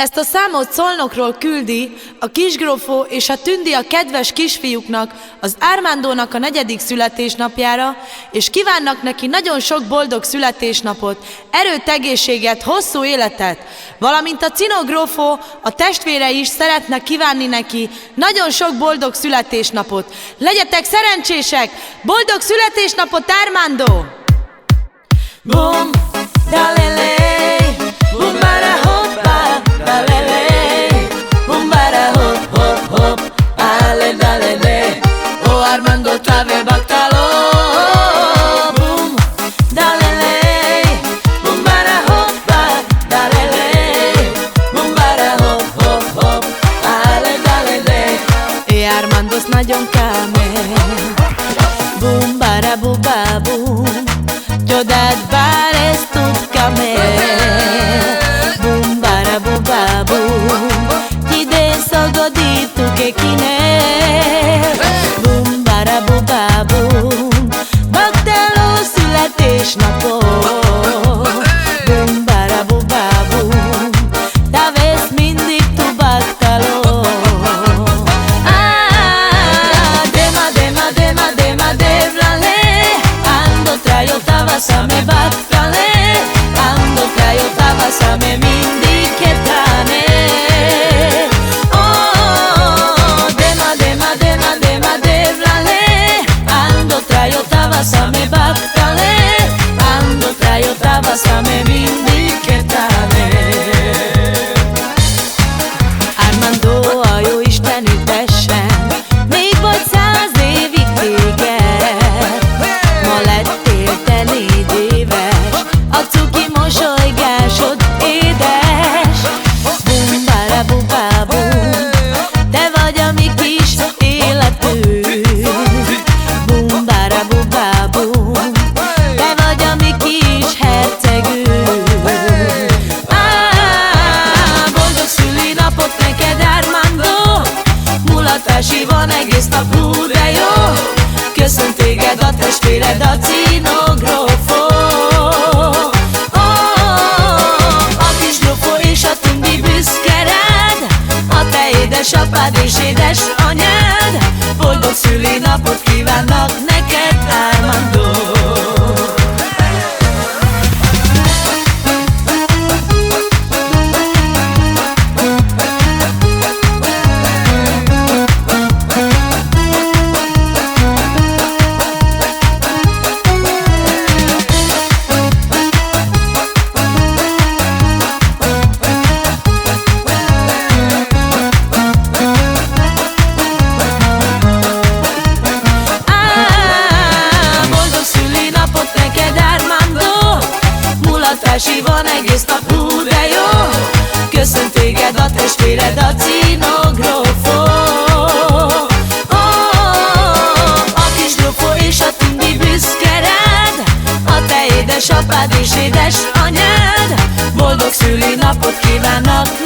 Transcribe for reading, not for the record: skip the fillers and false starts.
Ezt a számot Szolnokról küldi a Kisgrófó és a Tündi a kedves kisfiúknak, az Ármándónak a 4. születésnapjára, és kívánnak neki nagyon sok boldog születésnapot, erőt, egészséget, hosszú életet, valamint a Cinogrófó, a testvére is szeretne kívánni neki nagyon sok boldog születésnapot. Legyetek szerencsések! Boldog születésnapot, Ármándó! Bum, dalele, bum, bara, hoppa, dalele, bum, bara, hop, hop, hop, ale, dalele, o Armando trave bactalo, bum, dalele, bum, bara, hoppa, dalele, bum, bara, hop, hop, hop, ale, dalele, Armando's nagyon kámen, bum, bara, buba, bum, Jodat bares tut kamel, bum bara buba bum, ide szagodi tuke kine, bum bara buba bum, bakteló születésnapot, bum bara buba bum, te vesz mindig tu bakteló. Dema, dema, dema, dema, devlale, ando trajo tavasame baktale, ando trajo tavasame mindig ketane. Oh, dema, dema, dema, dema, devlale, ando trajo tavasame baktale, ando trajo tavasame mindig ketane. Armando, a jó Isten ültessen, még vagy 100 évig téged, ma lettél te 4 éves, a cuki mosolygásod édes. Bum, bara, buba, bum, te vagy a mi kis életünk. Bum, bara, buba, bum, te vagy a mi kis hercegünk. Boldog szülinapot neked, Armando, mulatási van egész nap, hú, de jó. Köszönt téged a testvéred, a Cinogrófó. A Kisgrófó és a Tündi büszke rád, a te édesapád és édesanyád, boldog szülinapot kívánnak neked, Armando. Van egész nap, hú, de jó. Köszönt téged a testvéred, a Cinogrófó. A Kisgrófó és a Tündi büszke rád, a te édesapád és édesanyád, boldog szülinapot kívánnak